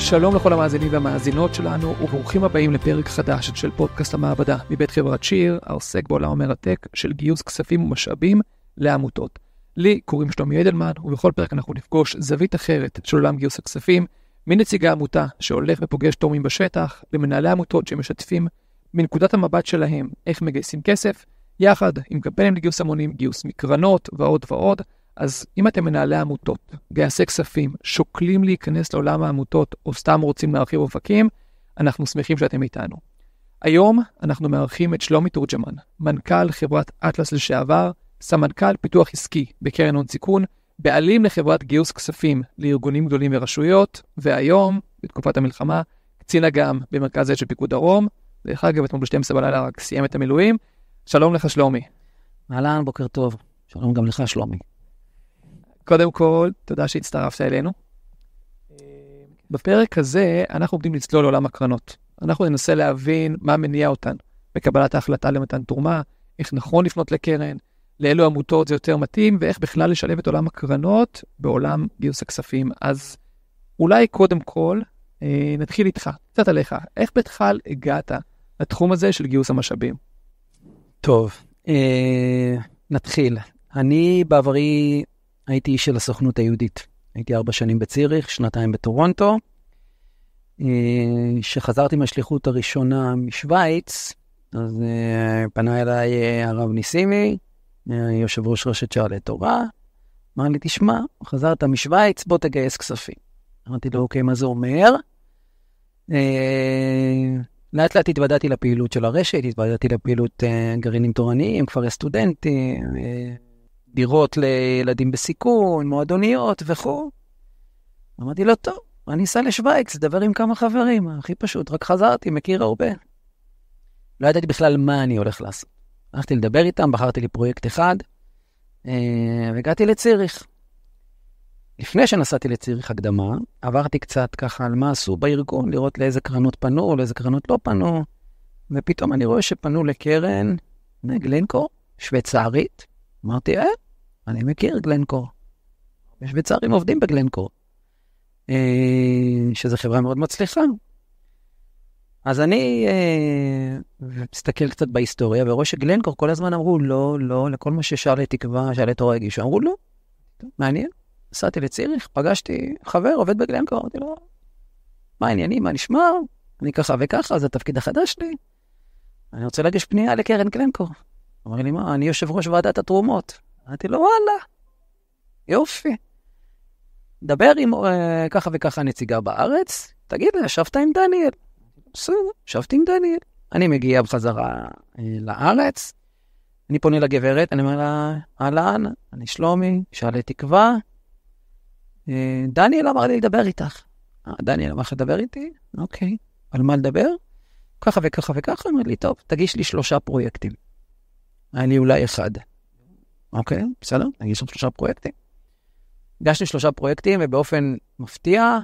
שלום לכל המאזינים והמאזינות שלנו, וברוכים הבאים לפרק חדש של פודקאסט המעבדה מבית חברת שיר, העוסק בעולם המרתק של גיוס כספים ומשאבים לעמותות. לי קוראים שלומי אדלמן, ובכל פרק אנחנו נפגוש זווית אחרת של עולם גיוס הכספים, מנציגי העמותה שהולך ופוגש תורמים בשטח, למנהלי עמותות שמשתפים מנקודת המבט שלהם איך מגייסים כסף, יחד עם קמפיינים לגיוס המונים, גיוס מקרנות ועוד ועוד. אז אם אתם מנהלי עמותות, גייסי כספים, שוקלים להיכנס לעולם העמותות או סתם רוצים להרחיב אופקים, אנחנו שמחים שאתם איתנו. היום אנחנו מארחים את שלומי תורג'מן, מנכ"ל חברת אטלס לשעבר, סמנכ"ל פיתוח עסקי בקרן הון סיכון, בעלים לחברת גיוס כספים לארגונים גדולים ורשויות, והיום, בתקופת המלחמה, קצין אג"ם במרכז של פיקוד דרום, דרך אגב, אתמול ב-12 בלילה רק סיים את המילואים. שלום לך שלומי. אהלן, בוקר טוב. שלום גם לך שלומי. קודם כל, תודה שהצטרפת אלינו. בפרק הזה אנחנו עומדים לצלול לעולם הקרנות. אנחנו ננסה להבין מה מניע אותן בקבלת ההחלטה למתן תרומה, איך נכון לפנות לקרן, לאילו עמותות זה יותר מתאים, ואיך בכלל לשלב את עולם הקרנות בעולם גיוס הכספים. אז אולי קודם כל נתחיל איתך, קצת עליך. איך בכלל הגעת לתחום הזה של גיוס המשאבים? טוב, נתחיל. אני בעברי הייתי איש של הסוכנות היהודית. הייתי 4 שנים בציריך, 2 בטורונטו. שחזרתי מהשליחות הראשונה משוויץ, אז פנה אליי הרב ניסימי, יושב ראש רשת שעלי תורה, אמר לי, תשמע, חזרת משוויץ, בוא תגייס כספים. אמרתי לו, אוקיי, מה זה אומר? לאט לאט התוודעתי לפעילות של הרשת, התוודעתי לפעילות גרעינים תורניים, כפרי סטודנטים, דירות לילדים בסיכון, מועדוניות וכו'. אמרתי לו, טוב, אני אסע לשוויץ, דבר עם כמה חברים, הכי פשוט, רק חזרתי, מכיר הרבה. לא ידעתי בכלל מה אני הולך לעשות. הלכתי לדבר איתם, בחרתי לי פרויקט אחד, והגעתי לציריך. לפני שנסעתי לציריך הקדמה, עברתי קצת ככה על מה עשו בארגון, לראות לאיזה קרנות פנו, לאיזה קרנות לא פנו, ופתאום אני רואה שפנו לקרן גלנקור, שוויצרית. אמרתי, אני מכיר גלנקור. שוויצרים עובדים בגלנקור. שזו חברה מאוד מצליחה. אז אני מסתכל קצת בהיסטוריה, ורואה שגלנקור כל הזמן אמרו, לא, לכל מה ששאלי תקווה, שאלי תורה הגישו. אמרו, לא, מעניין. נסעתי לציריך, פגשתי חבר, עובד בגלנקור, אמרתי לו, מה העניינים, מה נשמע? אני ככה וככה, זה התפקיד החדש שלי. אני רוצה להגיש פנייה לקרן גלנקור. אמר לי, מה, אני יושב ראש ועדת התרומות. אמרתי לו, וואלה, יופי. דבר עם ככה וככה נציגה בארץ, תגיד לי, ישבת עם דניאל? בסדר, ישבתי עם דניאל. אני מגיע בחזרה לארץ, אני פונה לגברת, אני אומר לה, אהלן, אני שלומי, שאלי תקווה. דניאל אמר לי לדבר איתך. דניאל אמר לך לדבר איתי? אוקיי. על מה לדבר? ככה וככה וככה, אמר לי, טוב, תגיש לי 3 פרויקטים. היה לי אולי 1. אוקיי, בסדר, נגיש לי 3 פרויקטים. הגשתי 3 פרויקטים, ובאופן מפתיע,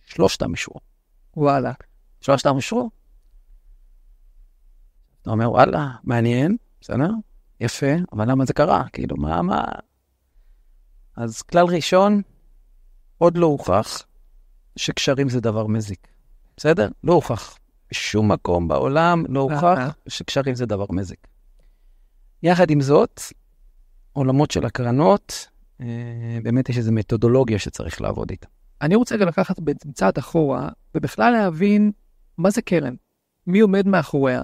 3 אושרו. וואלה. 3 אושרו. אתה אומר, וואלה, מעניין, בסדר? יפה, אבל למה זה קרה? כאילו, מה? אז כלל ראשון, עוד לא הוכח שקשרים זה דבר מזיק. בסדר? לא הוכח. בשום מקום בעולם לא הוכח שקשרים זה דבר מזיק. יחד עם זאת, עולמות של הקרנות, באמת יש איזו מתודולוגיה שצריך לעבוד איתה. אני רוצה לקחת בצעד אחורה, ובכלל להבין מה זה קרן, מי עומד מאחוריה,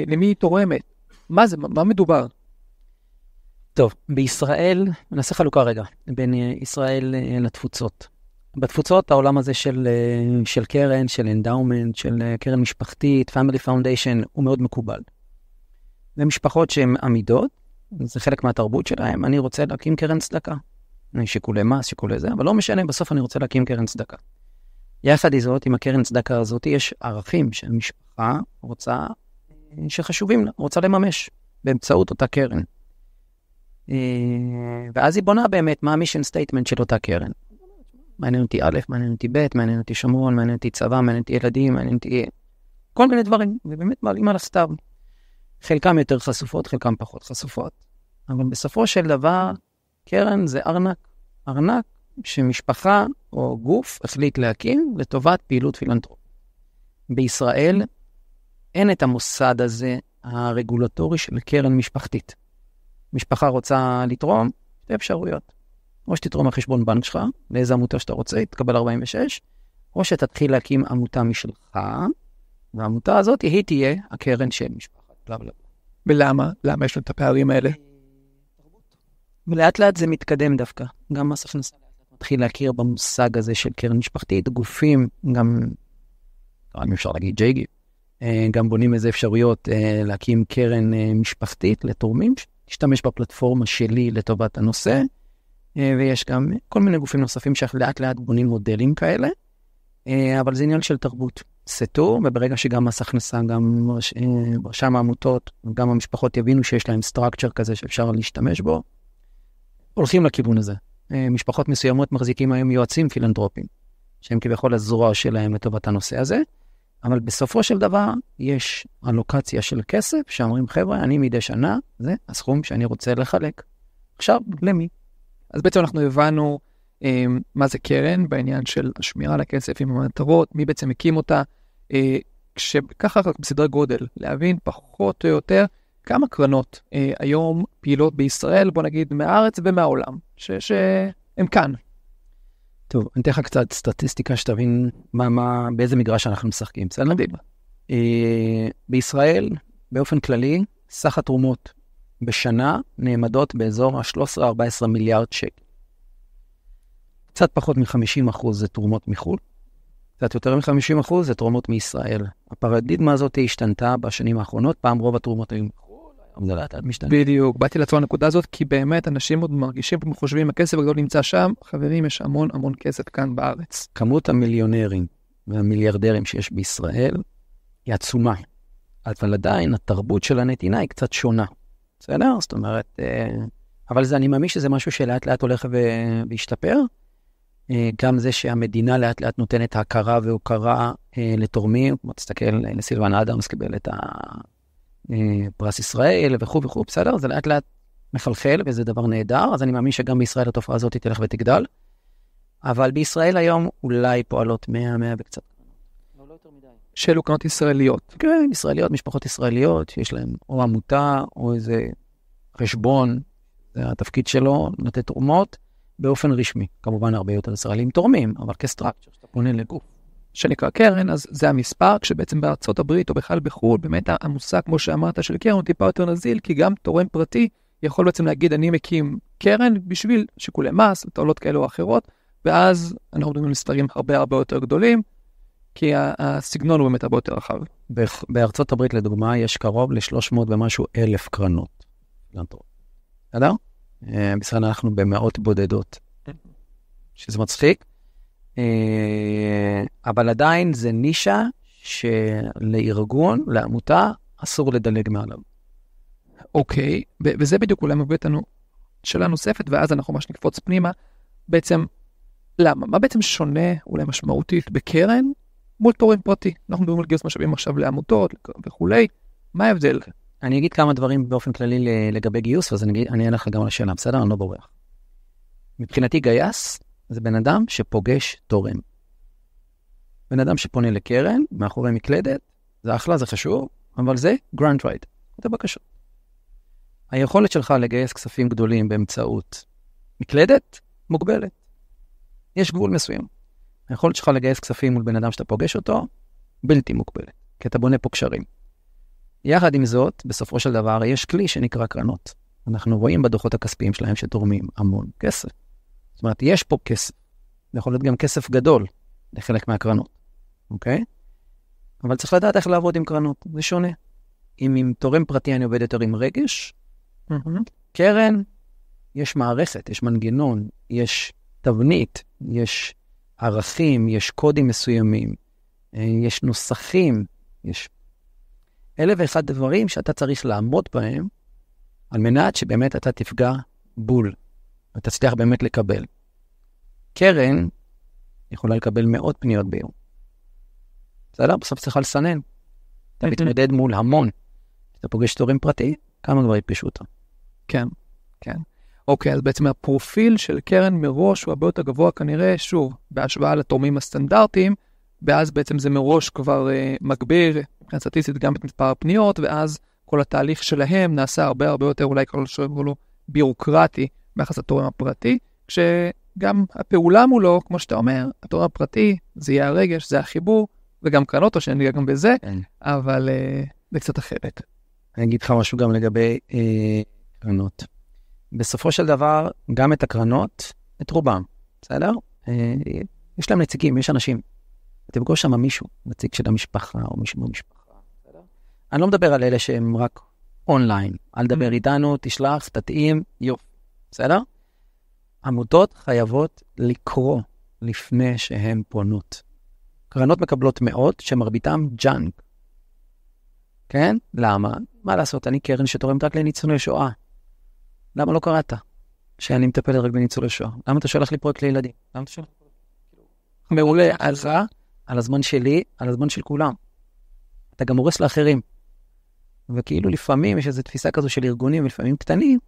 למי היא תורמת, מה זה, מה מדובר? טוב, בישראל, נעשה חלוקה רגע, בין ישראל לתפוצות. בתפוצות, העולם הזה של קרן, של אנדאומנט, של קרן משפחתית, פמילי פאונדיישן, הוא מאוד מקובל. ומשפחות שהן עמידות, זה חלק מהתרבות שלהם, אני רוצה להקים קרן צדקה. שיקולי מס, שיקולי זה, אבל לא משנה, בסוף אני רוצה להקים קרן צדקה. יחד עם זאת, עם הקרן צדקה הזאת, יש ערכים שהמשפחה רוצה, שחשובים לה, רוצה לממש באמצעות אותה קרן. ואז היא בונה באמת מה המישן סטייטמנט של אותה קרן. מעניין אותי א', מעניין אותי ב', מעניין אותי שומרון, מעניין אותי צבא, מעניין אותי ילדים, מעניין אותי כל מיני דברים, ובאמת מעלים על הסתיו. חלקם יותר חשופות, חלקם פחות חשופות. אבל בסופו של דבר, קרן זה ארנק. ארנק שמשפחה או גוף החליט להקים לטובת פעילות פילנתרופית. בישראל אין את המוסד הזה הרגולטורי של קרן משפחתית. משפחה רוצה לתרום, שתי אפשרויות. או שתתרום החשבון בנק שלך, לאיזה עמותה שאתה רוצה, תקבל 46, או שתתחיל להקים עמותה משלך, והעמותה הזאת היא תהיה הקרן של משפחת. בלה בלה. ולמה? למה יש לנו את הפערים האלה? ולאט לאט זה מתקדם דווקא. גם מס הכנסה מתחיל להכיר במושג הזה של קרן משפחתית, גופים, גם, אם אפשר להגיד ג'ייגי, גם בונים איזה אפשרויות להקים קרן משפחתית לתורמים, להשתמש בפלטפורמה שלי לטובת הנושא, ויש גם כל מיני גופים נוספים שלאט לאט בונים מודלים כאלה, אבל זה עניין של תרבות. סטור, וברגע שגם מס הכנסה, גם רשם העמותות, גם המשפחות יבינו שיש להם סטרקצ'ר כזה שאפשר להשתמש בו, הולכים לכיוון הזה. משפחות מסוימות מחזיקים היום יועצים פילנטרופיים, שהם כביכול הזרוע שלהם לטובת הנושא הזה, אבל בסופו של דבר יש אלוקציה של כסף, שאומרים חבר'ה, אני מדי שנה, זה הסכום שאני רוצה לחלק. עכשיו, למי? אז בעצם אנחנו הבנו מה זה קרן, בעניין של השמירה על הכסף עם המטרות, מי בעצם הקים אותה, כשככה בסדרי גודל, להבין פחות או יותר כמה קרנות היום פעילות בישראל, בוא נגיד מהארץ ומהעולם, שהם כאן. טוב, אני אתן לך קצת סטטיסטיקה שתבין באיזה מגרש אנחנו משחקים. בסדר? מדהים. בישראל, באופן כללי, סך התרומות בשנה נעמדות באזור ה-13-14 מיליארד שקל. קצת פחות מ-50% זה תרומות מחו"ל, קצת יותר מ-50% זה תרומות מישראל. הפרדיגמה הזאת השתנתה בשנים האחרונות, פעם רוב התרומות היו מחו"ל, היום זה לאט משתנה. בדיוק, באתי לעצור הנקודה הזאת, כי באמת אנשים עוד מרגישים וחושבים, הכסף הגדול נמצא שם, חברים, יש המון המון כסף כאן בארץ. כמות המיליונרים והמיליארדרים שיש בישראל היא עצומה, אבל עדיין התרבות של הנתינה היא קצת שונה. בסדר? זאת אומרת, אבל זה, אני מאמין שזה משהו שלאט לאט הולך וישתפר. גם זה שהמדינה לאט לאט נותנת הכרה והוקרה לתורמים, כמו תסתכל לסילבן אדמס קיבל את פרס ישראל וכו' וכו', בסדר? זה לאט לאט מחלחל וזה דבר נהדר, אז אני מאמין שגם בישראל התופעה הזאת תלך ותגדל, אבל בישראל היום אולי פועלות 100 וקצת. לא יותר מדי. שאלו קרנות ישראליות. כן, ישראליות, משפחות ישראליות, יש להם או עמותה או איזה חשבון, זה התפקיד שלו, לתת תרומות, באופן רשמי. כמובן הרבה יותר ישראלים תורמים, אבל כסטרקצ'ר, שאתה פונה לגוף. שנקרא קרן, אז זה המספר, כשבעצם בארצות הברית או בכלל בחו"ל, באמת המושג, כמו שאמרת, של קרן הוא טיפה יותר נזיל, כי גם תורם פרטי יכול בעצם להגיד, אני מקים קרן בשביל שיקולי מס, תעלות כאלה או אחרות, ואז אנחנו מדברים על מספרים הרבה יותר גדולים, כי הסגנון הוא באמת הרבה יותר רחב. בארצות הברית, לדוגמה, יש קרוב ל-300 ומשהו אלף קרנות. בסדר? בישראל אנחנו במאות בודדות, שזה מצחיק, אבל עדיין זה נישה שלארגון, לעמותה, אסור לדלג מעליו. אוקיי, וזה בדיוק אולי מביא אותנו שאלה נוספת, ואז אנחנו ממש נקפוץ פנימה, בעצם, למה? מה בעצם שונה אולי משמעותית בקרן מול תורם פרטי? אנחנו מדברים על גיוס משאבים עכשיו לעמותות וכולי, מה ההבדל? אני אגיד כמה דברים באופן כללי לגבי גיוס, ואז אני אענה לך גם על השאלה, בסדר? אני לא בורח. מבחינתי גייס, זה בן אדם שפוגש תורם. בן אדם שפונה לקרן, מאחורי מקלדת, זה אחלה, זה חשוב, אבל זה גרנט רייט, זה בקשות. היכולת שלך לגייס כספים גדולים באמצעות מקלדת, מוגבלת. יש גבול מסוים. היכולת שלך לגייס כספים מול בן אדם שאתה פוגש אותו, בלתי מוגבלת, כי אתה בונה פה קשרים. יחד עם זאת, בסופו של דבר, יש כלי שנקרא קרנות. אנחנו רואים בדוחות הכספיים שלהם שתורמים המון כסף. זאת אומרת, יש פה כסף. זה יכול להיות גם כסף גדול לחלק מהקרנות. אוקיי? אבל צריך לדעת איך לעבוד עם קרנות. זה שונה. אם עם תורם פרטי אני עובד יותר עם רגש, קרן, יש מערכת, יש מנגנון, יש תבנית, יש ערכים, יש קודים מסוימים, יש נוסחים, יש אלף ואחד דברים שאתה צריך לעמוד בהם, על מנת שבאמת אתה תפגע בול, ותצליח באמת לקבל. קרן יכולה לקבל מאות פניות ביום. בסדר? בסוף צריכה לסנן. אתה מתמודד מול המון. אתה פוגש תורם פרטי, כמה כבר יפגשו אותם. כן, כן. אוקיי, אז בעצם הפרופיל של קרן מראש הוא הרבה יותר גבוה כנראה, שוב, בהשוואה לתורמים הסטנדרטיים, ואז בעצם זה מראש כבר מגביר, מבחינת סטטיסטית גם את מספר הפניות, ואז כל התהליך שלהם נעשה הרבה יותר, אולי כל לו בירוקרטי, ביחס לתורם הפרטי, כשגם הפעולה מולו, כמו שאתה אומר, התורם הפרטי, זה יהיה הרגש, זה החיבור, וגם קרנות, או שנגיע גם בזה, אבל זה קצת אחרת. אני אגיד לך משהו גם לגבי קרנות. בסופו של דבר, גם את הקרנות, את רובם, בסדר? יש להם נציגים, יש אנשים. תפגוש שם מישהו, נציג של המשפחה, או מישהו במשפחה, בסדר? אני לא מדבר על אלה שהם רק אונליין. אל דבר איתנו, תשלח, תתאים, יופי, בסדר? עמותות חייבות לקרוא לפני שהן פונות. קרנות מקבלות מאות, שמרביתם ג'אנק. כן? למה? מה לעשות? אני קרן שתורמת רק לניצולי שואה. למה לא קראת? שאני מטפלת רק בניצולי שואה. למה אתה שולח לי פרויקט לילדים? למה אתה שולח לי פרויקט? מעולה, אז על הזמן שלי, על הזמן של כולם. אתה גם הורס לאחרים. וכאילו לפעמים יש איזו תפיסה כזו של ארגונים, ולפעמים קטנים.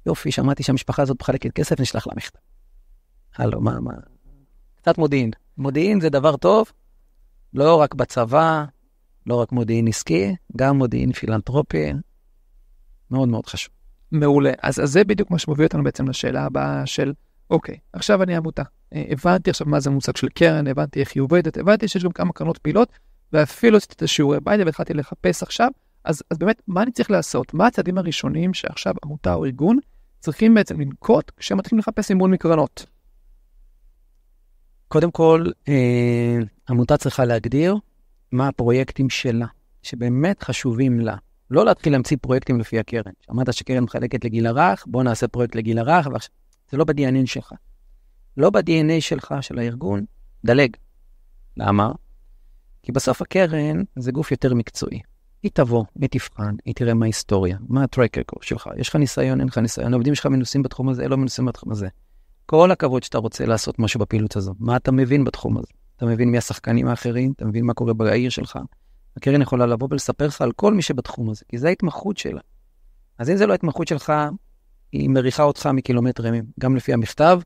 יופי, שמעתי שהמשפחה הזאת מחלקת כסף, נשלח לה מכתב. הלו, מה? קצת מודיעין. מודיעין זה דבר טוב, לא רק בצבא, לא רק מודיעין עסקי, גם מודיעין פילנטרופי. מאוד מאוד חשוב. מעולה. אז זה בדיוק מה שמוביל אותנו בעצם לשאלה הבאה של, אוקיי, עכשיו אני עמותה. הבנתי עכשיו מה זה מושג של קרן, הבנתי איך היא עובדת, הבנתי שיש גם כמה קרנות פעילות, ואפילו עשיתי את השיעורי בית, והתחלתי לחפש עכשיו, אז באמת, מה אני צריך לעשות? מה הצעדים הראשונים שעכשיו עמותה או ארגון צריכים בעצם לנקוט כשהם מתחילים לחפש מימון מקרנות? קודם כל, עמותה צריכה להגדיר מה הפרויקטים שלה, שבאמת חשובים לה. לא להתחיל להמציא פרויקטים לפי הקרן. שמעת שקרן מחלקת לגיל הרך, בוא נעשה פרויקט לגיל הרך, זה לא ב-DNA שלך. לא ב-DNA שלך, של הארגון, דלג. למה? כי בסוף הקרן זה גוף יותר מקצועי. היא תבוא, היא תבחן, היא תראה מה ההיסטוריה, מה הטרק רקורד שלך. יש לך ניסיון, אין לך ניסיון, העובדים שלך מנוסים בתחום הזה, לא מנוסים בתחום הזה. כל הכבוד שאתה רוצה לעשות משהו בפעילות הזו. מה אתה מבין בתחום הזה? אתה מבין מי השחקנים האחרים, אתה מבין מה קורה בעיר שלך. הקרן יכולה לבוא ולספר לך על כל מי שבתחום הזה, כי זה ההתמחות שלה. אז אם זה לא ההתמחות שלך, היא מריחה אותך מקילומטרים, גם לפי המכתב,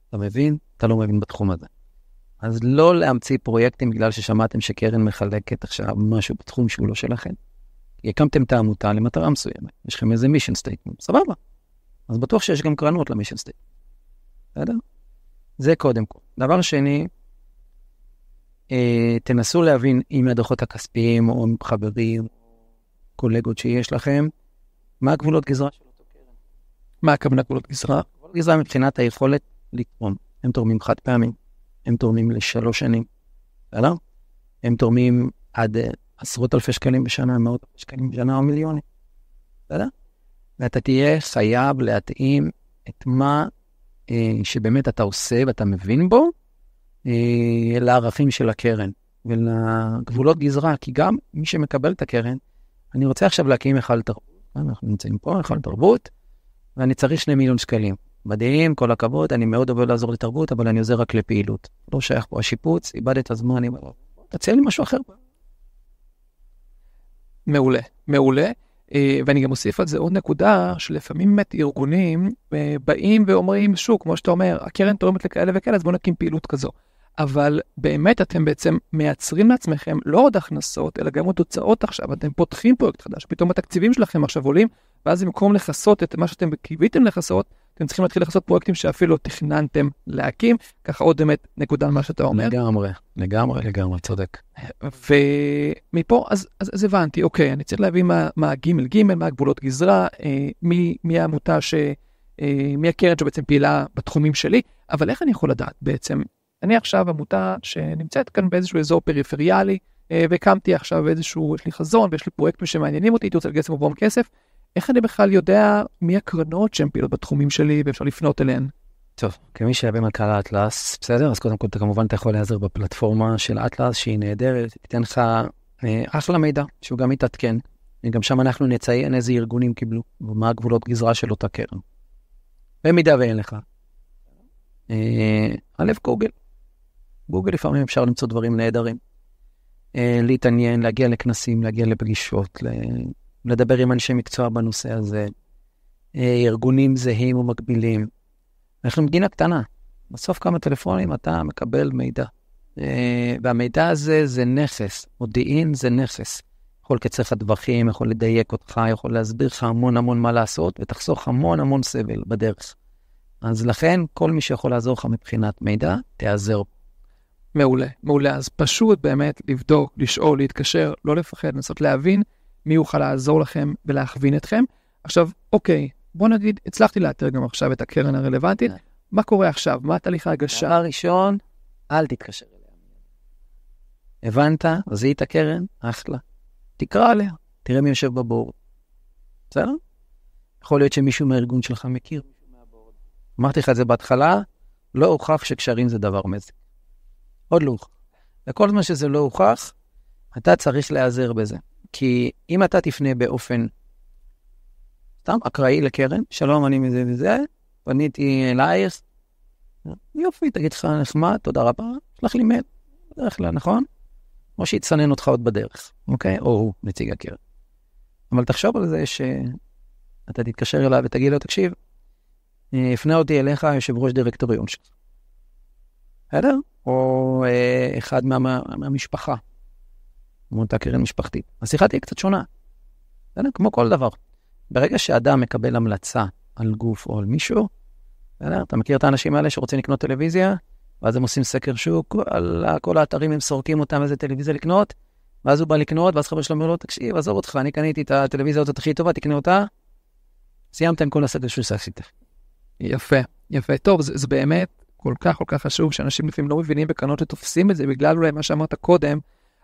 אתה מבין, אתה לא מבין בתחום הזה. אז לא להמציא פרויקטים בגלל ששמעתם שקרן מחלקת עכשיו משהו בתחום שהוא לא שלכם. הקמתם את העמותה למטרה מסוימת. יש לכם איזה מישן סטייטמנט, סבבה. אז בטוח שיש גם קרנות למישן סטייטמנט. בסדר? זה קודם כל. דבר שני, תנסו להבין עם הדוחות הכספיים או עם חברים, קולגות שיש לכם, מה הגבולות גזרה של אותו קרן. מה הכוונה גבולות גזרה? גבולות גזרה מבחינת היכולת לתרום. הם תורמים חד פעמים, הם תורמים ל3 שנים. בסדר? הם תורמים עד עשרות אלפי שקלים בשנה, מאות אלפי שקלים בשנה או מיליונים. בסדר? ואתה תהיה חייב להתאים את מה שבאמת אתה עושה ואתה מבין בו, לערכים של הקרן ולגבולות גזרה, כי גם מי שמקבל את הקרן, אני רוצה עכשיו להקים היכל תרבות, אנחנו נמצאים פה, היכל תרבות, ואני צריך 2 מיליון שקלים. מדהים, כל הכבוד, אני מאוד אוהב לעזור לתרבות, אבל אני עוזר רק לפעילות. לא שייך פה השיפוץ, איבד את הזמן, תציע לי משהו אחר. מעולה, מעולה. ואני גם אוסיף על זה עוד נקודה, שלפעמים באמת ארגונים באים ואומרים, שוב, כמו שאתה אומר, הקרן תורמת לכאלה וכאלה, אז בואו נקים פעילות כזו. אבל באמת אתם בעצם מייצרים לעצמכם לא עוד הכנסות, אלא גם עוד תוצאות עכשיו. אתם פותחים פרויקט חדש, פתאום התקציבים שלכם עכשיו עולים, ואז במקום לחסות את מה שאתם קיוויתם לחסות, אתם צריכים להתחיל לחסות פרויקטים שאפילו תכננתם להקים. ככה עוד באמת נקודה על מה שאתה אומר. לגמרי, צודק. ומפה, אז הבנתי, אוקיי, אני צריך להבין מה ג', מה הגבולות גזרה, מי העמותה מי הקרן שבעצם פעילה בתחומים שלי, אבל איך אני יכול לדעת בעצם? אני עכשיו עמותה שנמצאת כאן באיזשהו אזור פריפריאלי, והקמתי עכשיו איזשהו, יש לי חזון, ויש לי פרויקטים שמעניינים אותי, הייתי רוצה לגייס עבורם כסף, איך אני בכלל יודע מי הקרנות שהן פעילות בתחומים שלי, ואפשר לפנות אליהן? טוב, כמי שיהיה במנכ"ל האטלס, בסדר? אז קודם כל, כמובן, אתה יכול להיעזר בפלטפורמה של האטלס, שהיא נהדרת, תיתן לך אחלה מידע, שהוא גם יתעדכן. גם שם אנחנו נציין איזה ארגונים קיבלו, ומה הגבולות גזרה של אותה קרן. במידה ואין לך. גוגל. גוגל לפעמים אפשר למצוא דברים נהדרים. להתעניין, להגיע לכנסים, להגיע לפגישות, לדבר עם אנשי מקצוע בנושא הזה. ארגונים זהים ומקבילים. אנחנו מדינה קטנה. בסוף כמה טלפונים אתה מקבל מידע. והמידע הזה זה נכס. מודיעין זה נכס. יכול לקצר לך דברים, יכול לדייק אותך, יכול להסביר לך המון מה לעשות, ותחסוך המון סבל בדרך. אז לכן, כל מי שיכול לעזור לך מבחינת מידע, תעזר. מעולה. אז פשוט באמת לבדוק, לשאול, להתקשר, לא לפחד, לנסות להבין מי יוכל לעזור לכם ולהכווין אתכם. עכשיו, אוקיי, בוא נגיד, הצלחתי לאתר גם עכשיו את הקרן הרלוונטית. מה קורה עכשיו? מה תהליך ההגשה? דבר ראשון, אל תתקשר אליה. הבנת? זיהית הקרן? אחלה. תקרא עליה, תראה מי יושב בבורד. בסדר? יכול להיות שמישהו מהארגון שלך מכיר. אמרתי לך את זה בהתחלה, לא הוכח שקשרים זה דבר מזיק. עוד לא הוכח. וכל זמן שזה לא הוכח, אתה צריך להיעזר בזה. כי אם אתה תפנה באופן סתם אקראי לקרן, שלום, אני מזה וזה, פניתי אלייך, יופי, תגיד לך נחמד, תודה רבה, שלח לי מייל, בדרך כלל, נכון? או שיצנן אותך עוד בדרך, אוקיי? או הוא, נציג הקרן. אבל תחשוב על זה שאתה תתקשר אליו ותגיד לו, תקשיב, הפנה אותי אליך יושב ראש דירקטוריון שלך. בסדר? או אחד מהמשפחה. מאותה קרן משפחתית. השיחה תהיה קצת שונה. בסדר? כמו כל דבר. ברגע שאדם מקבל המלצה על גוף או על מישהו, בסדר? אתה מכיר את האנשים האלה שרוצים לקנות טלוויזיה, ואז הם עושים סקר שוק, על כל האתרים הם סורקים אותם איזה טלוויזיה לקנות, ואז הוא בא לקנות, ואז חבר שלו אומר לו, תקשיב, עזוב אותך, אני קניתי את הטלוויזיה הזאת הכי טובה, תקנה אותה, סיימת עם כל הסקר שעשית. יפה. טוב, זה באמת כל כך חשוב, שאנשים לפעמים לא מבינים בקרנות ותופסים את זה, בגלל אולי מה שאמרת קודם,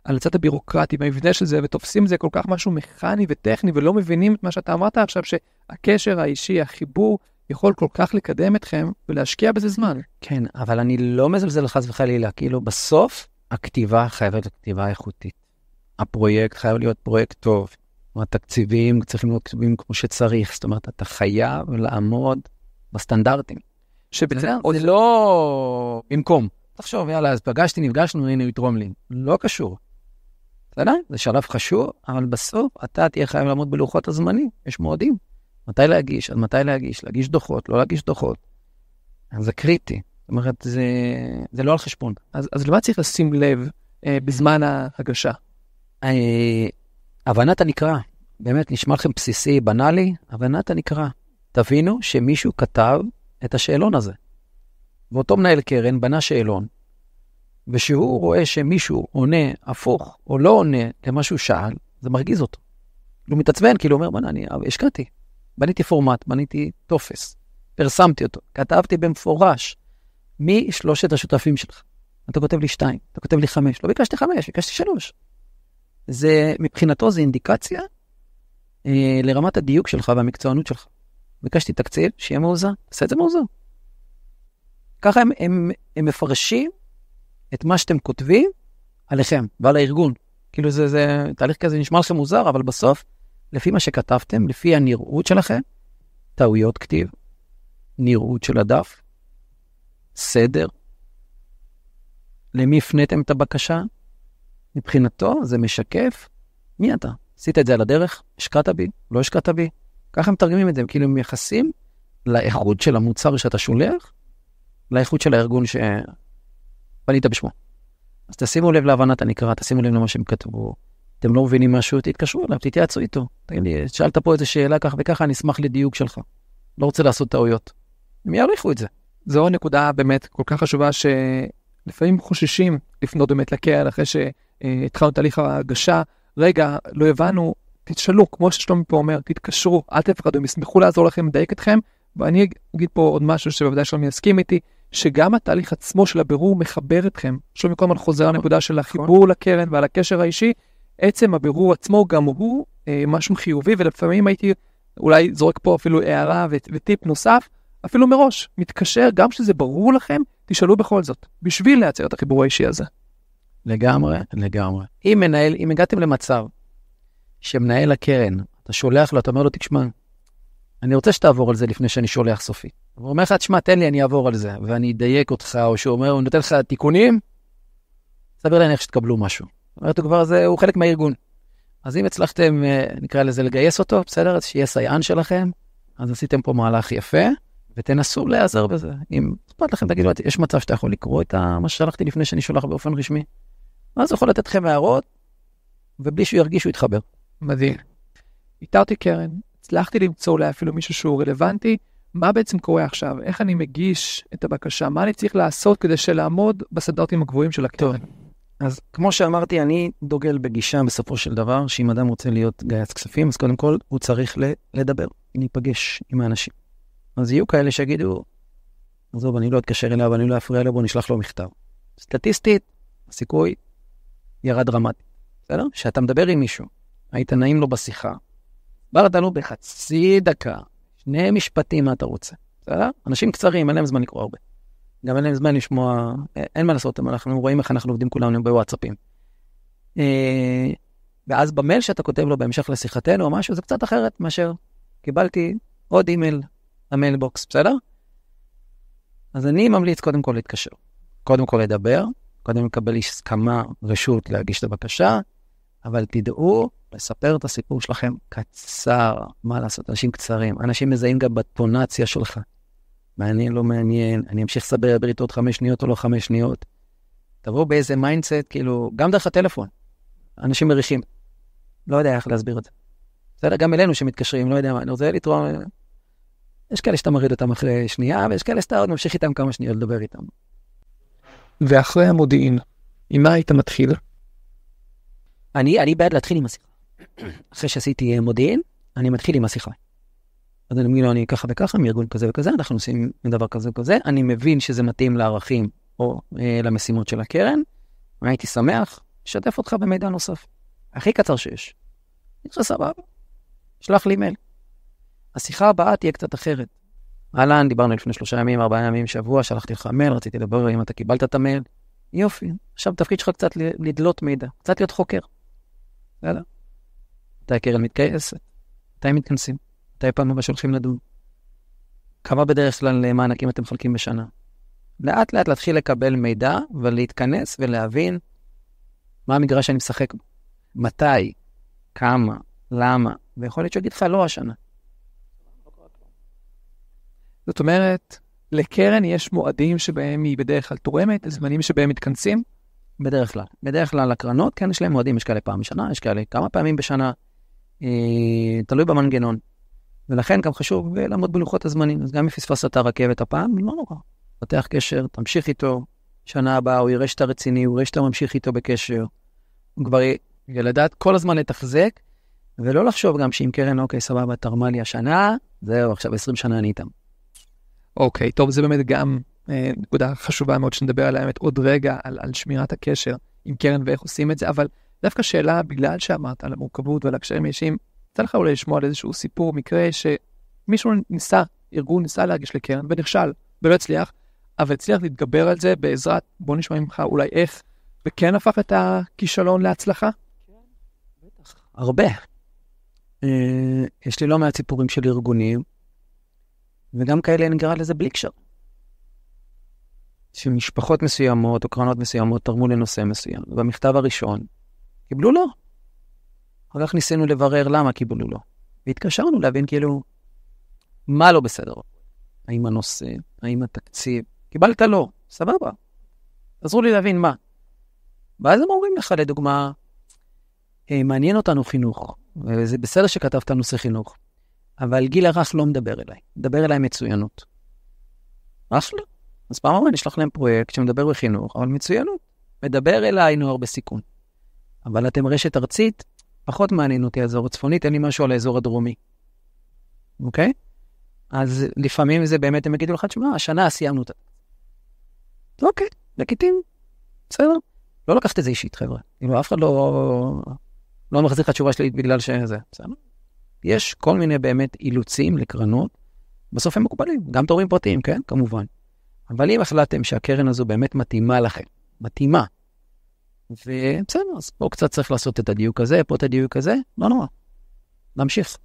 על הצד הבירוקרטי, במבנה של זה, ותופסים זה כל כך משהו מכני וטכני, ולא מבינים את מה שאתה אמרת עכשיו, שהקשר האישי, החיבור, יכול כל כך לקדם אתכם, ולהשקיע בזה זמן. כן, אבל אני לא מזלזל חס וחלילה, כאילו בסוף, הכתיבה חייבת להיות כתיבה איכותית. הפרויקט חייב להיות פרויקט טוב. התקציבים צריכים להיות כתובים כמו שצריך, זאת אומרת, אתה חייב לעמוד בסטנדרטים. שבצד, זה לא במקום. תחשוב, יאללה, אז נפגשנו, הנה יתרום לי. לא קשור. זה שלב חשוב, אבל בסוף אתה תהיה חייב לעמוד בלוחות הזמנים. יש מועדים. מתי להגיש דוחות, לא להגיש דוחות. זה קריטי. זאת אומרת, זה לא על חשבון. אז למה צריך לשים לב בזמן ההגשה? הבנת הנקרא. באמת נשמע לכם בסיסי, בנאלי, הבנת הנקרא. תבינו שמישהו כתב את השאלון הזה. ואותו מנהל קרן בנה שאלון, ושהוא רואה שמישהו עונה הפוך, או לא עונה למה שהוא שאל, זה מרגיז אותו. הוא מתעצבן, כאילו הוא אומר, אני השקעתי. בניתי פורמט, בניתי טופס, פרסמתי אותו, כתבתי במפורש, מי שלושת השותפים שלך? אתה כותב לי 2, אתה כותב לי 5, לא ביקשתי 5, ביקשתי 3. מבחינתו זה אינדיקציה לרמת הדיוק שלך והמקצוענות שלך. ביקשתי תקציב, שיהיה מאוזן, תעשה את זה מאוזן. ככה הם מפרשים את מה שאתם כותבים עליכם ועל הארגון. כאילו זה תהליך כזה נשמע לכם מוזר, אבל בסוף, לפי מה שכתבתם, לפי הנראות שלכם, טעויות כתיב, נראות של הדף, סדר, למי הפניתם את הבקשה, מבחינתו זה משקף, מי אתה? עשית את זה על הדרך? השקעת בי? לא השקעת בי? ככה הם תרגמים את זה, כאילו הם מייחסים לאיכות של המוצר שאתה שולח, לאיכות של הארגון שבנית בשמו. אז תשימו לב להבנת הנקרא, תשימו לב למה שהם כתבו, אתם לא מבינים משהו, תתקשרו אליו, תתייעצו איתו. תגיד לי, שאלת פה איזו שאלה כך וככה, אני אשמח לדיוק שלך. לא רוצה לעשות טעויות. הם יעריכו את זה. זו נקודה באמת כל כך חשובה שלפעמים חוששים לפנות באמת לקרן אחרי שהתחלנו תהליך ההגשה. רגע, לא הבנו, תשאלו, כמו ששלומי פה אומר, תתקשרו, אל תפחדו, הם ישמחו לעזור לכם, לדייק אתכם. ואני אגיד פה עוד משהו שבוודאי שלומי יסכים איתי, שגם התהליך עצמו של הבירור מחבר אתכם. שלומי כל הזמן חוזר לנקודה של החיבור לקרן ועל הקשר האישי, עצם הבירור עצמו גם הוא משהו חיובי, ולפעמים הייתי אולי זורק פה אפילו הערה וטיפ נוסף, אפילו מראש, מתקשר, גם שזה ברור לכם, תשאלו בכל זאת, בשביל לייצר את החיבור האישי הזה. לגמרי. אם הגעתם למצב שמנהל הקרן, אתה שולח לו, אתה אומר לו, תשמע, אני רוצה שתעבור על זה לפני שאני שולח סופי. הוא אומר לך, תשמע, תן לי, אני אעבור על זה, ואני אדייק אותך, או שהוא אומר, הוא נותן לך תיקונים, סביר להניח שתקבלו משהו. זאת אומרת, הוא כבר זה, הוא חלק מהארגון. אז אם הצלחתם, נקרא לזה, לגייס אותו, בסדר? אז שיהיה סייען שלכם, אז עשיתם פה מהלך יפה, ותנסו להיעזר בזה. אם אכפת לכם, תגידו, יש מצב שאתה יכול לקרוא את מה ששלחתי לפני שאני שולח באופן רשמי? אז הוא יכול לתת לכם הערות, ובלי שהוא ירגיש שהוא יתחבר. מדהים. איתרתי קרן, הצלחתי למצוא אולי אפילו מישהו שהוא רלוונטי, מה בעצם קורה עכשיו? איך אני מגיש את הבקשה? מה אני צריך לעשות כדי שלעמוד בסטנדרטים הגבוהים של הקרן? אז כמו שאמרתי, אני דוגל בגישה בסופו של דבר, שאם אדם רוצה להיות גייס כספים, אז קודם כל הוא צריך לדבר, להיפגש עם האנשים. אז יהיו כאלה שיגידו, עזוב, אני לא אתקשר אליו, אני לא אפריע אליו, בוא נשלח לו מכתב. סטטיסטית, הסיכוי ירד דרמטי. בסדר? שאתה מדבר עם מישהו, היית נעים לו בשיחה, ברת לנו בחצי דקה, 2 משפטים מה אתה רוצה. בסדר? אנשים קצרים, אין להם זמן לקרוא הרבה. גם אין להם זמן לשמוע, אין מה לעשות, אנחנו רואים איך אנחנו עובדים כולנו בוואטסאפים. ואז במייל שאתה כותב לו בהמשך לשיחתנו או משהו, זה קצת אחרת מאשר קיבלתי עוד אימייל למיילבוקס, בסדר? אז אני ממליץ קודם כל להתקשר. קודם כל לדבר, קודם לקבל הסכמה, רשות להגיש את הבקשה, אבל תדעו לספר את הסיפור שלכם קצר, מה לעשות, אנשים קצרים, אנשים מזהים גם בטונציה שלך. מעניין, לא מעניין, אני אמשיך לסבר איתו עוד 5 שניות או לא 5 שניות. תבואו באיזה מיינדסט, כאילו, גם דרך הטלפון. אנשים מריחים. לא יודע איך להסביר את זה. בסדר, גם אלינו שמתקשרים, לא יודע מה, אני רוצה לתרום. יש כאלה שאתה מריד אותם אחרי שנייה, ויש כאלה שאתה עוד ממשיך איתם כמה שניות לדבר איתם. ואחרי המודיעין, עם מה היית מתחיל? אני בעד להתחיל עם השיחה. אחרי שעשיתי מודיעין, אני מתחיל עם השיחה. אז אני אומר לו, אני ככה וככה, מארגון כזה וכזה, אנחנו עושים דבר כזה וכזה, אני מבין שזה מתאים לערכים או למשימות של הקרן, והייתי שמח, שתף אותך במידע נוסף. הכי קצר שיש. יש לך סבבה. שלח לי מייל. השיחה הבאה תהיה קצת אחרת. אהלן, דיברנו לפני 3 ימים, 4 ימים, שבוע, שלחתי לך מייל, רציתי לדבר אם אתה קיבלת את המייל. יופי. עכשיו תפקיד שלך קצת לדלות מידע, קצת להיות חוקר. בסדר? מתי הקרן מתגייסת? מתי מתכנסים? מתי פעם הבאה שהולכים לדון? כמה בדרך כלל מענקים אתם מחלקים בשנה? לאט לאט להתחיל לקבל מידע ולהתכנס ולהבין מה המגרש שאני משחק בו. מתי? כמה? למה? ויכול להיות שיגיד לך לא השנה. זאת אומרת, לקרן יש מועדים שבהם היא בדרך כלל תורמת, זמנים שבהם מתכנסים? בדרך כלל. בדרך כלל לקרנות, כן, יש להם מועדים, יש כאלה פעם בשנה, יש כאלה כמה פעמים בשנה, תלוי במנגנון. ולכן גם חשוב לעמוד בלוחות הזמנים. אז גם אם פספסת את הרכבת הפעם, לא נורא. פתח קשר, תמשיך איתו, שנה הבאה, הוא יראה שאתה רציני, הוא יראה שאתה ממשיך איתו בקשר. הוא כבר לדעת כל הזמן לתחזק, ולא לחשוב גם שאם קרן, אוקיי, סבבה, תרמה לי השנה, זהו, עכשיו 20 שנה אני איתם. אוקיי, טוב, זה באמת גם נקודה חשובה מאוד שנדבר עליה עוד רגע, על שמירת הקשר עם קרן ואיך עושים את זה, אבל דווקא שאלה, בגלל שאמרת על המורכבות ועל הקשרים אישיים, יצא לך אולי לשמוע על איזשהו סיפור, מקרה שמישהו ניסה, ארגון ניסה להגיש לקרן ונכשל, ולא הצליח, אבל הצליח להתגבר על זה בעזרת, בוא נשמע ממך אולי איך, וכן הפך את הכישלון להצלחה? בטח. הרבה. יש לי לא מעט סיפורים של ארגונים, וגם כאלה נגרע לזה בלי קשר. שמשפחות מסוימות או קרנות מסוימות תרמו לנושא מסוים. במכתב הראשון, קיבלו לא. אחר כך ניסינו לברר למה קיבלו לא. והתקשרנו להבין כאילו, מה לא בסדר? האם הנושא, האם התקציב? קיבלת לא, סבבה. תעזרו לי להבין מה. ואז הם אומרים לך, לדוגמה, מעניין אותנו חינוך, וזה בסדר שכתבת נושא חינוך, אבל גיל הרך לא מדבר אליי. מדבר אליי מצוינות. אחלה. אז פעם הבאה נשלח להם פרויקט שמדבר בחינוך, אבל מצוינות. מדבר אליי נוער בסיכון. אבל אתם רשת ארצית, פחות מעניין אותי האזור הצפונית, אין לי משהו על האזור הדרומי. אוקיי? אז לפעמים זה באמת, הם יגידו לך, תשמע, השנה סיימנו אותה. אוקיי, לגיטימי. בסדר? לא לקחת את זה אישית, חבר'ה. כאילו, אף אחד לא מחזיר לך תשובה שלי בגלל שזה. בסדר? יש כל מיני באמת אילוצים לקרנות, בסוף הם מוקבלים, גם תורים פרטיים, כן? כמובן. אבל אם החלטתם שהקרן הזו באמת מתאימה לכם, מתאימה, ובסדר, אז פה קצת צריך לעשות את הדיוק הזה, פה את הדיוק הזה, לא נורא. נמשיך.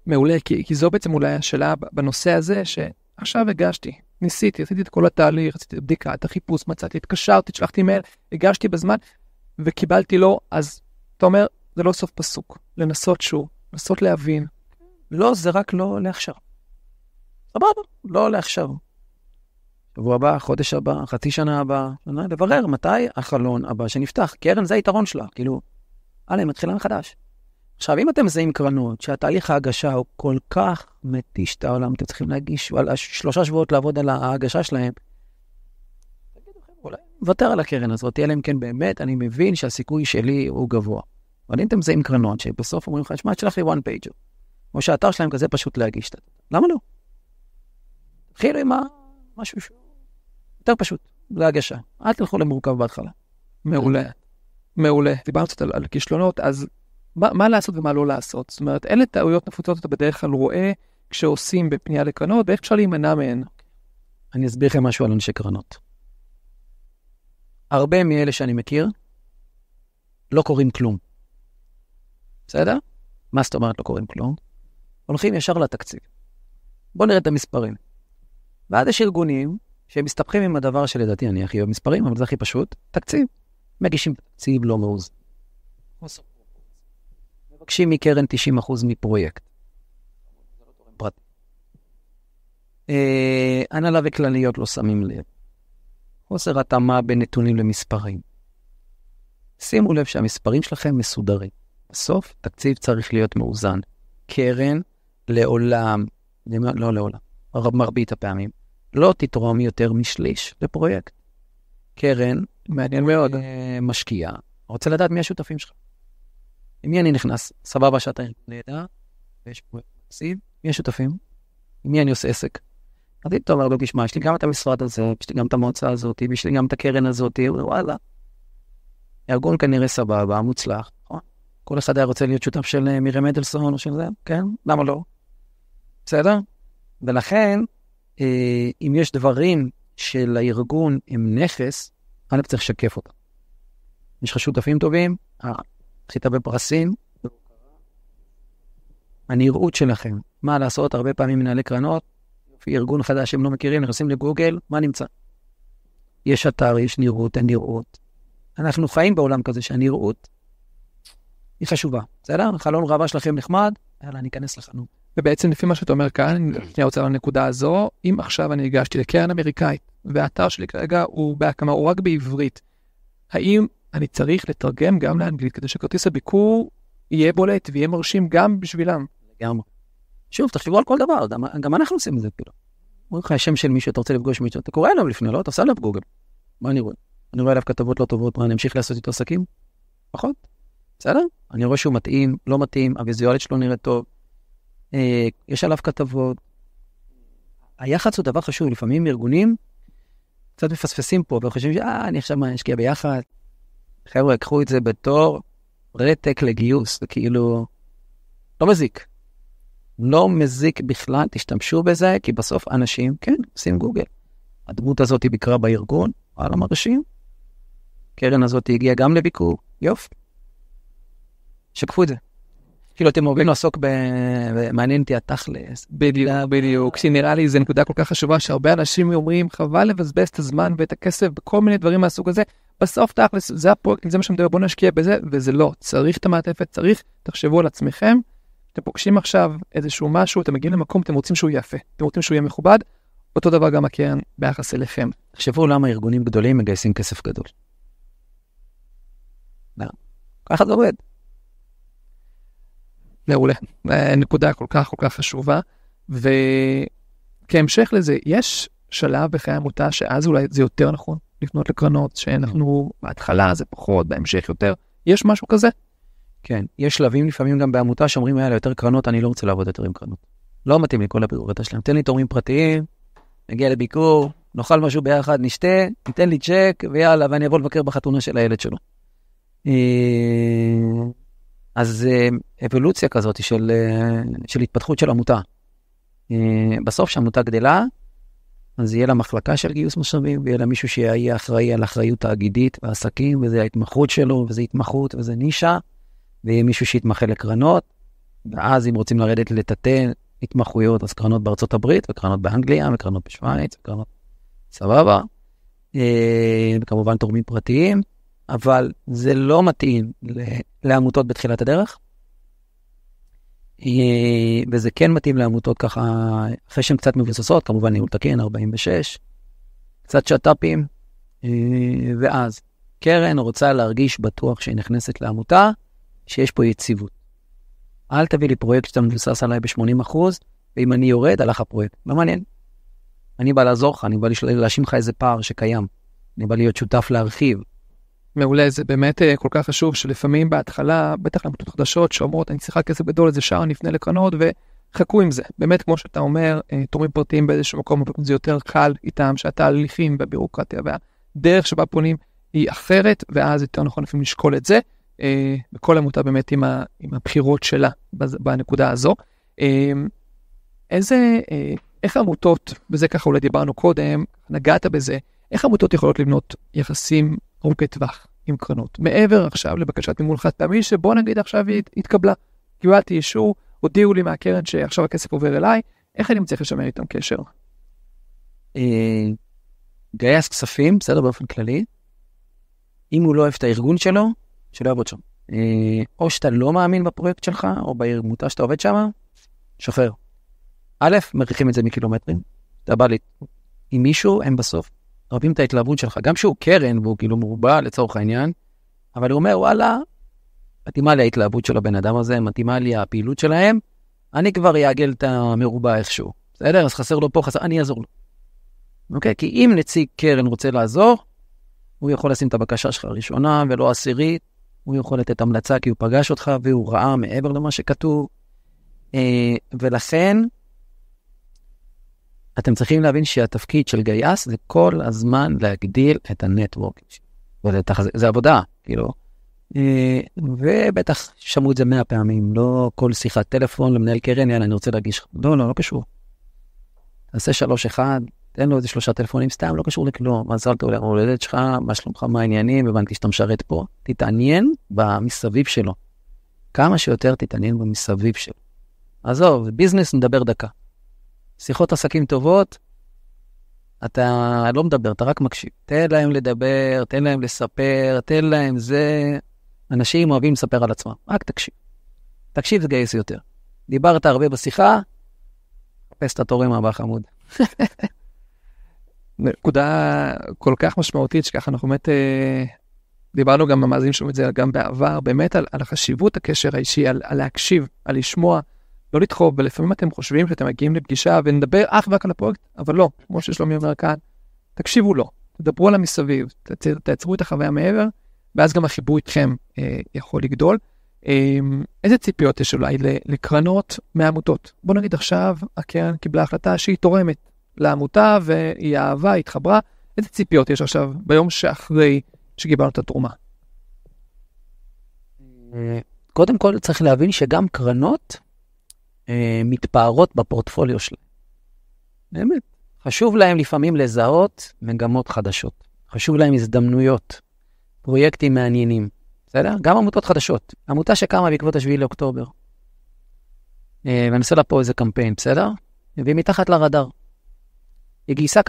מעולה, כי זו בעצם אולי השאלה בנושא הזה, שעכשיו הגשתי, ניסיתי, עשיתי את כל התהליך, עשיתי את הבדיקה, את החיפוש, מצאתי, התקשרתי, שלחתי מייל, הגשתי בזמן, וקיבלתי לו, אז אתה אומר, זה לא סוף פסוק, לנסות שוב, לנסות להבין. לא, זה רק לא לעכשיו. סבבה, לא לעכשיו. שבוע הבא, חודש הבא, חצי שנה הבאה, לברר מתי החלון הבא שנפתח. קרן זה היתרון שלה, כאילו, היא מתחילה מחדש. עכשיו, אם אתם מזהים קרנות, שהתהליך ההגשה הוא כל כך מתיש את העולם, אתם צריכים להגיש 3 שבועות לעבוד על ההגשה שלהם, אולי נוותר על הקרן הזאת, אלא אם כן באמת, אני מבין שהסיכוי שלי הוא גבוה. אבל אם אתם מזהים קרנות, שבסוף אומרים לך, שמע, תשלח לי one page, או שהאתר שלהם כזה פשוט להגיש. למה לא? תתחילו עם משהו יותר פשוט, להגשה. אל תלכו למורכב בהתחלה. מעולה. מעולה. דיברנו קצת על כישלונות, אז מה לעשות ומה לא לעשות? זאת אומרת, אלה טעויות נפוצות אתה בדרך כלל רואה כשעושים בפנייה לקרנות, ואיך אפשר להימנע מהן? אני אסביר לכם משהו על אנשי קרנות. הרבה מאלה שאני מכיר לא קוראים כלום. בסדר? מה זאת אומרת לא קוראים כלום? הולכים ישר לתקציב. בואו נראה את המספרים. ועד יש ארגונים שהם מסתבכים עם הדבר שלדעתי אני הכי אוהב מספרים, אבל זה הכי פשוט. תקציב. מגישים תקציב לא מאוזן. מבקשים מקרן 90% מפרויקט. הנהלה וכלליות לא שמים לב. חוסר התאמה בין נתונים למספרים. שימו לב שהמספרים שלכם מסודרים. בסוף, תקציב צריך להיות מאוזן. קרן לעולם, לא לעולם, מרבית הפעמים, לא תתרום יותר משליש לפרויקט. קרן, מעניין מאוד, משקיע, רוצה לדעת מי השותפים שלך. עם מי אני נכנס? סבבה שאתה נדע, ויש פה תקציב, מי השותפים? עם מי אני עושה עסק? אז טוב, הרבה תשמע, יש לי גם את המשרד הזה, יש לי גם את המועצה הזאת, יש לי גם את הקרן הזאת, וואלה. הארגון כנראה סבבה, מוצלח. כל אחד היה רוצה להיות שותף של מירי מדלסון או של זה, כן? למה לא? בסדר? ולכן, אם יש דברים של הארגון עם נכס, אני צריך לשקף אותם. יש לך שותפים טובים, זכית בפרסים, הנראות שלכם, מה לעשות, הרבה פעמים מנהלי קרנות, לפי ארגון חדש שהם לא מכירים, נכנסים לגוגל, מה נמצא? יש אתר, יש נראות, אין נראות. אנחנו חיים בעולם כזה שהנראות היא חשובה. בסדר? חלון רבה שלכם נחמד, יאללה, אני אכנס לחנות. ובעצם לפי מה שאתה אומר כאן, אני רוצה לנקודה הזו, אם עכשיו אני הגשתי לקרן אמריקאית, והאתר שלי כרגע הוא בהקמה, הוא רק בעברית, האם אני צריך לתרגם גם לאנגלית, כדי שכרטיס הביקור יהיה בולט ויהיה מרשים גם בשבילם? לגמרי. שוב, תחשבו על כל דבר, גם אנחנו עושים את זה כאילו. אומרים לך, השם של מישהו, אתה רוצה לפגוש מישהו, אתה קורא אליו לפני, לא? אתה עושה עליו גוגל. מה אני רואה? אני רואה עליו כתבות לא טובות, מה, אני אמשיך לעשות איתו עסקים? פחות. בסדר? אני רואה שהוא מתאים, לא מתאים, הוויזואלית שלו נראה טוב. יש עליו כתבות. היח"צ הוא דבר חשוב, לפעמים ארגונים קצת מפספסים פה, וחושבים אני עכשיו מה, נשקיע ביחד. חבר'ה, קחו את זה בתור רתק לגיוס, זה כאילו לא מזיק. לא מזיק בכלל, תשתמשו בזה, כי בסוף אנשים, כן, עושים גוגל. הדמות הזאת היא ביקרה בארגון, על המרשים. קרן הזאת הגיעה גם לביקור, יופי. שקפו את זה. כאילו אתם אוהבים לעסוק במעניין אותי התכלס. בדיוק. שנראה לי זו נקודה כל כך חשובה, שהרבה אנשים אומרים, חבל לבזבז את הזמן ואת הכסף בכל מיני דברים מהסוג הזה. בסוף תכלס, זה הפרויקט, זה מה שמדבר, בוא נשקיע בזה, וזה לא. צריך את המעטפת, צריך, תחשבו על עצמכם. אתם פוגשים עכשיו איזשהו משהו, אתם מגיעים למקום, אתם רוצים שהוא יפה, אתם רוצים שהוא יהיה מכובד, אותו דבר גם הקרן ביחס אליכם. תחשבו למה ארגונים גדולים מגייסים כסף גדול. ככה זה עובד. מעולה. נקודה כל כך חשובה, וכהמשך לזה, יש שלב בחיי עמותה שאז אולי זה יותר נכון לפנות לקרנות, שאנחנו בהתחלה זה פחות, בהמשך יותר. יש משהו כזה? כן, יש שלבים לפעמים גם בעמותה שאומרים, היה יותר קרנות, אני לא רוצה לעבוד יותר עם קרנות. לא מתאים לי כל הבירוקרטיה שלהם. תן לי תורמים פרטיים, נגיע לביקור, נאכל משהו ביחד, נשתה, ניתן לי צ'ק, ויאללה, ואני אבוא לבקר בחתונה של הילד שלו. אז אבולוציה כזאת של התפתחות של עמותה. בסוף שהעמותה גדלה, אז יהיה לה מחלקה של גיוס משאבים, ויהיה לה מישהו שיהיה אחראי על אחריות תאגידית ועסקים, וזה ההתמחות שלו, וזה התמחות, וזה נישה, ויהיה מישהו שיתמחה לקרנות, ואז אם רוצים לרדת לתתי התמחויות, אז קרנות בארצות הברית, וקרנות באנגליה, וקרנות בשוויץ, וקרנות סבבה, וכמובן תורמים פרטיים, אבל זה לא מתאים לעמותות בתחילת הדרך. וזה כן מתאים לעמותות ככה, אחרי שהן קצת מבוססות, כמובן ניהול תקין, 46, קצת שטאפים, ואז קרן רוצה להרגיש בטוח שהיא נכנסת לעמותה, שיש פה יציבות. אל תביא לי פרויקט שאתה מבוסס עליי ב-80%, ואם אני יורד, הלך הפרויקט. לא מעניין. אני בא לעזור לך, אני בא להאשים לך איזה פער שקיים. אני בא להיות שותף להרחיב. מעולה, זה באמת כל כך חשוב שלפעמים בהתחלה, בטח לעמותות חדשות שאומרות, אני צריכה כסף גדול, איזה שער נפנה לקרנות וחכו עם זה. באמת, כמו שאתה אומר, תורמים פרטיים באיזשהו מקום, זה יותר קל איתם, שהתהליכים והבירוקרטיה והדרך שבה פונים היא אחרת, ואז יותר נכון לפעמים לשקול את זה. בכל עמותה באמת עם הבחירות שלה בנקודה הזו. איך עמותות, וזה ככה אולי דיברנו קודם, נגעת בזה, איך עמותות יכולות לבנות יחסים ארוכי טווח עם קרנות? מעבר עכשיו לבקשת מימון חד פעמי, שבוא נגיד עכשיו היא התקבלה, קיבלתי אישור, הודיעו לי מהקרן שעכשיו הכסף עובר אליי, איך אני מצליח לשמר איתם קשר? גייס כספים, בסדר באופן כללי, אם הוא לא אוהב את הארגון שלו, שלא יעבוד שם. או שאתה לא מאמין בפרויקט שלך, או בעמותה שאתה עובד שם, שחרר. א', מריחים את זה מקילומטרים, אתה בא לי עם מישהו, הם בסוף רבים את ההתלהבות שלך, גם שהוא קרן, והוא כאילו מורבע לצורך העניין, אבל הוא אומר, וואלה, מתאימה לי ההתלהבות של הבן אדם הזה, מתאימה לי הפעילות שלהם, אני כבר יעגל את המרובע איכשהו. בסדר? אז חסר לו פה, אני אעזור לו. אוקיי? כי אם נציג קרן רוצה לעזור, הוא יכול לשים את הבקשה שלך הראשונה ולא עשירית, הוא יכול לתת המלצה כי הוא פגש אותך והוא ראה מעבר למה שכתוב. ולכן, אתם צריכים להבין שהתפקיד של גייס זה כל הזמן להגדיל את הנטוורק. זה עבודה, כאילו. ובטח שמעו את זה 100 פעמים, לא כל שיחת טלפון למנהל קרן, יאללה, אני רוצה להגיש. לא קשור. תעשה 3-1, תן לו איזה 3 טלפונים, סתם, לא קשור לכלום. מזל טוב להולדת שלך, מה שלומך, מה העניינים, הבנתי שאתה משרת פה. תתעניין במסביב שלו. כמה שיותר תתעניין במסביב שלו. עזוב, ביזנס נדבר דקה. שיחות עסקים טובות, אתה לא מדבר, אתה רק מקשיב. תן להם לדבר, תן להם לספר, תן להם זה. אנשים אוהבים לספר על עצמם. רק תקשיב. תקשיב זה גייס יותר. דיברת הרבה בשיחה, חפש את התורם הבא חמוד. נקודה כל כך משמעותית, שככה אנחנו באמת דיברנו גם במאזינים שלנו את זה גם בעבר, באמת על החשיבות הקשר האישי, על להקשיב, על לשמוע, לא לדחוב, ולפעמים אתם חושבים שאתם מגיעים לפגישה ונדבר אך ורק על הפרויקט, אבל לא, כמו ששלומי אומר כאן, תקשיבו לו, תדברו על המסביב, תעצרו את החוויה מעבר, ואז גם החיבור איתכם יכול לגדול. איזה ציפיות יש אולי לקרנות מהעמותות? בוא נגיד עכשיו, הקרן קיבלה החלטה שהיא תורמת לעמותה, והיא אהבה, התחברה. איזה ציפיות יש עכשיו ביום שאחרי שקיבלנו את התרומה? קודם כל צריך להבין שגם קרנות מתפארות בפורטפוליו שלהם. באמת. חשוב להם לפעמים לזהות מגמות חדשות. חשוב להם הזדמנויות, פרויקטים מעניינים. בסדר? גם עמותות חדשות. עמותה שקמה בעקבות 7 לאוקטובר. ואני עושה לה פה איזה קמפיין, בסדר? והיא מתחת לרדאר. היא גייסה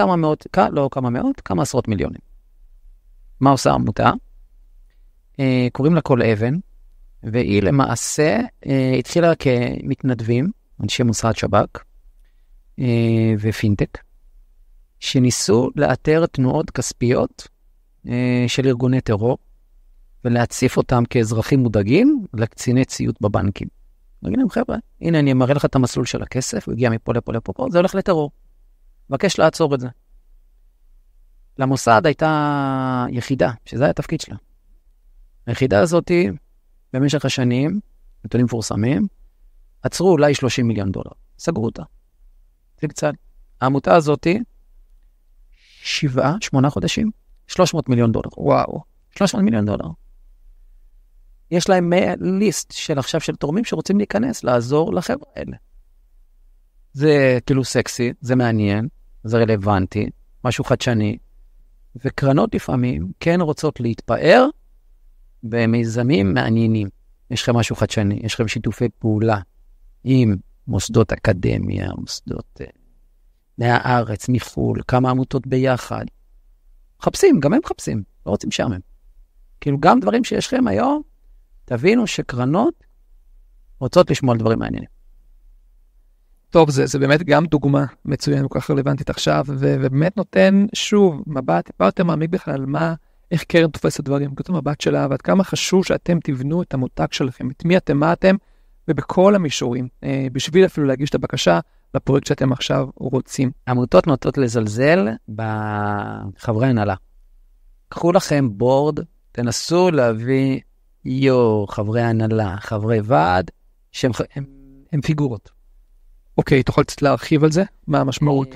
כמה עשרות מיליונים. מה עושה העמותה? קוראים לה כל אבן, והיא למעשה התחילה כמתנדבים, אנשי מוסד שב"כ ופינטק, שניסו לאתר תנועות כספיות של ארגוני טרור, ולהציף אותם כאזרחים מודאגים לקציני ציות בבנקים. נגיד להם, חבר'ה, הנה אני מראה לך את המסלול של הכסף, הוא הגיע מפה לפה לפה, זה הולך לטרור. מבקש לעצור את זה. למוסד הייתה יחידה, שזה היה התפקיד שלה. היחידה הזאת, במשך השנים, נתונים מפורסמים, עצרו אולי $30 מיליון. סגרו אותה. זה קצת. העמותה הזאת, 7-8 חודשים, $300 מיליון. וואו. $300 מיליון. יש להם ליסט של עכשיו של תורמים שרוצים להיכנס, לעזור לחבר'ה האלה. זה כאילו סקסי, זה מעניין, זה רלוונטי, משהו חדשני, וקרנות לפעמים כן רוצות להתפאר במיזמים מעניינים. יש לכם משהו חדשני, יש לכם שיתופי פעולה עם מוסדות אקדמיה, מוסדות מהארץ, מחול, כמה עמותות ביחד. מחפשים, גם הם מחפשים, לא רוצים שם הם. כאילו גם דברים שיש לכם היום, תבינו שקרנות רוצות לשמוע על דברים מעניינים. טוב, זה באמת גם דוגמה מצוין, כל כך רלוונטית עכשיו, ובאמת נותן שוב מבט, טיפה יותר מעמיק בכלל על איך קרן תופסת דברים, כתוב מבט שלה, ועד כמה חשוב שאתם תבנו את המותג שלכם, את מי אתם, מה אתם, ובכל המישורים, בשביל אפילו להגיש את הבקשה לפרויקט שאתם עכשיו רוצים. עמותות נוטות לזלזל בחברי הנהלה. קחו לכם בורד, תנסו להביא חברי הנהלה, חברי ועד, שהם פיגורות. אוקיי, תוכל קצת להרחיב על זה? מה המשמעות?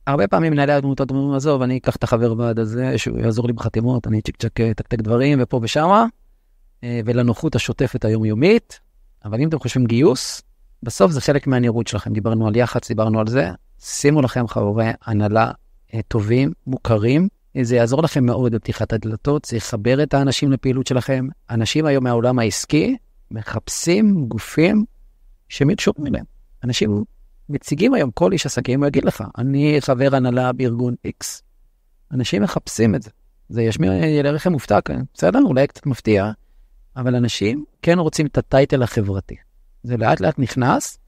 הרבה פעמים מנהלי עמותות אומרים, עזוב, אני אקח את החבר ועד הזה, שהוא יעזור לי בחתימות, אני צ'ק תקתק דברים, ופה ושמה, ולנוחות השוטפת היומיומית, אבל אם אתם חושבים גיוס, בסוף זה חלק מהנראות שלכם. דיברנו על יח"צ, דיברנו על זה, שימו לכם חברי הנהלה טובים, מוכרים, זה יעזור לכם מאוד בפתיחת הדלתות, זה יחבר את האנשים לפעילות שלכם. אנשים היום מהעולם העסקי מחפשים גופים שמתשורים אליהם. אנשים מציגים היום, כל איש עסקים, הוא יגיד לך, אני חבר הנהלה בארגון X. אנשים מחפשים את זה. זה ישמיר לכם מופתע כאן, בסדר? אולי קצת מפתיע, אבל אנשים כן רוצים את הטייטל החברתי. זה לאט לאט נכנס,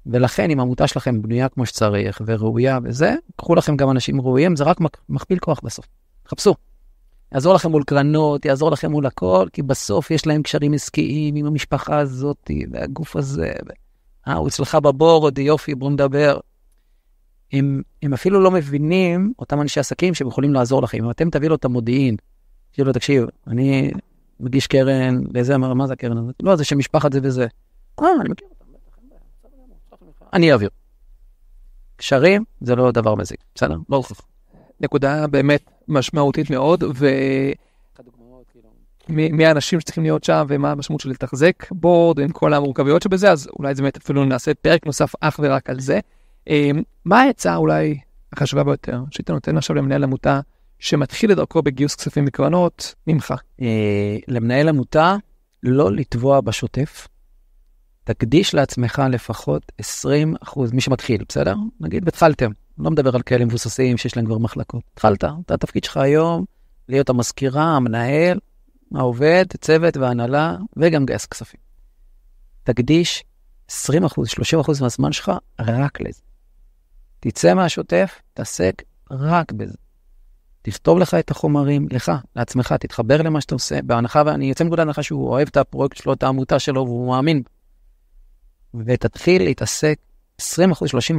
ולכן אם העמותה שלכם בנויה כמו שצריך, וראויה וזה, קחו לכם גם אנשים ראויים, זה רק מכפיל כוח בסוף. חפשו. יעזור לכם מול קרנות, יעזור לכם מול הכל, כי בסוף יש להם קשרים עסקיים עם המשפחה הזאת, והגוף הזה, הוא אצלך בבור, עוד יופי, בוא נדבר. הם אפילו לא מבינים, אותם אנשי עסקים שהם יכולים לעזור לכם. אם אתם תביא לו את המודיעין, תגיד לו, תקשיב, אני מגיש קרן, לאיזה, מה זה הקרן הזאת? לא, זה שמשפחת זה וזה. אני מכיר אותם, אני אעביר. קשרים, זה לא דבר מזיק, בסדר? לא הוכח. נקודה באמת משמעותית מאוד, מי האנשים שצריכים להיות שם, ומה המשמעות של לתחזק בורד, עם כל המורכבויות שבזה, אז אולי זה באמת אפילו נעשה פרק נוסף אך ורק על זה. מה העצה אולי החשובה ביותר, שאתה נותן עכשיו למנהל עמותה, שמתחיל את דרכו בגיוס כספים מקרנות, ממך? למנהל עמותה, לא לתבוע בשוטף, תקדיש לעצמך לפחות 20%, מי שמתחיל, בסדר? נגיד, התחלתם, לא מדבר על כאלה מבוססים שיש להם כבר מחלקות. התחלת, אתה התפקיד שלך היום, להיות המזכירה, המנהל, העובד, צוות והנהלה, וגם גייס כספים. תקדיש 20%, 30% מהזמן שלך רק לזה. תצא מהשוטף, תעסק רק בזה. תכתוב לך את החומרים, לך, לעצמך, תתחבר למה שאתה עושה, בהנחה, ואני יוצא מגודל לך שהוא אוהב את הפרויקט שלו, את העמותה שלו, והוא מאמין. ותתחיל להתעסק 20%,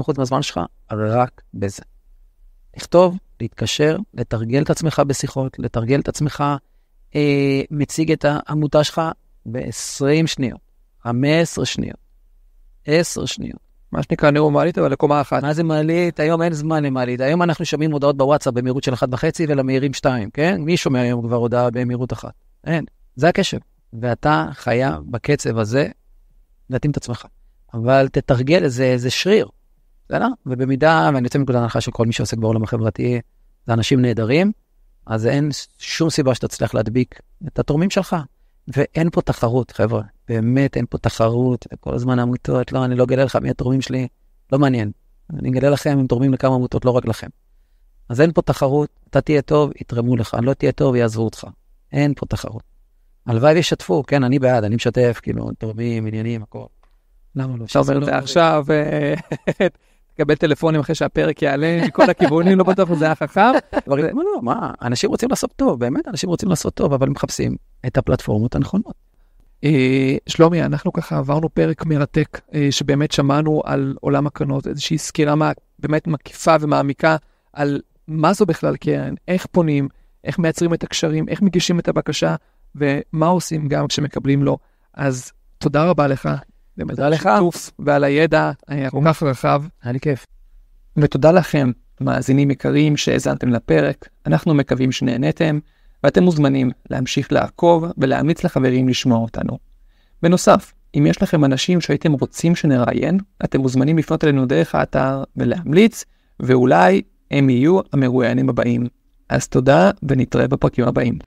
30% מהזמן שלך רק בזה. לכתוב, להתקשר, לתרגל את עצמך בשיחות, לתרגל את עצמך, מציג את העמותה שלך ב-20 שניות, 15 שניות, 10 שניות. מה שנקרא נאו מעלית, אבל לקומה אחת. מה זה מעלית? היום אין זמן למעלית. היום אנחנו שומעים הודעות בוואטסאפ במהירות של 1.5 ולמהירים 2, כן? מי שומע היום כבר הודעה במהירות 1? אין. זה הקשב. ואתה חיה בקצב הזה להתאים את עצמך. אבל תתרגל איזה שריר. בסדר? ובמידה, ואני יוצא מנקודת הנחה שכל מי שעוסק בעולם החברתי, זה אנשים נהדרים, אז אין שום סיבה שתצליח להדביק את התורמים שלך. ואין פה תחרות, חבר'ה. באמת אין פה תחרות. כל הזמן עמותות, לא, אני לא אגלה לך מי התורמים שלי. לא מעניין. אני אגלה לכם, הם תורמים לכמה עמותות, לא רק לכם. אז אין פה תחרות. אתה תהיה טוב, יתרמו לך. לא תהיה טוב, יעזבו אותך. אין פה תחרות. הלוואי וישתפו, כן, אני בעד, אני משתף, כאילו, תורמים, עניינים, הכל. למה לא? אתה אומר את זה עכשיו, תקבל טלפונים אחרי שהפרק יעלה, כל הכיוונים, לא בטוח זה היה חכם. מה, אנשים רוצים לעשות טוב, באמת, אנשים רוצים לעשות טוב, אבל הם מחפשים את הפלטפורמות הנכונות. שלומי, אנחנו ככה עברנו פרק מרתק, שבאמת שמענו על עולם הקרנות, איזושהי סקירה באמת מקיפה ומעמיקה, על מה זו בכלל קרן, איך פונים, איך מייצרים את הקשרים, איך מגישים את הבקשה, ומה עושים גם כשמקבלים לו. אז תודה רבה לך. תודה לך. ועל הידע כל כך רחב. היה לי כיף. ותודה לכם, מאזינים יקרים שהאזנתם לפרק. אנחנו מקווים שנהנתם, ואתם מוזמנים להמשיך לעקוב ולהמליץ לחברים לשמוע אותנו. בנוסף, אם יש לכם אנשים שהייתם רוצים שנראיין, אתם מוזמנים לפנות אלינו דרך האתר ולהמליץ, ואולי הם יהיו המרואיינים הבאים. אז תודה ונתראה בפרקים הבאים.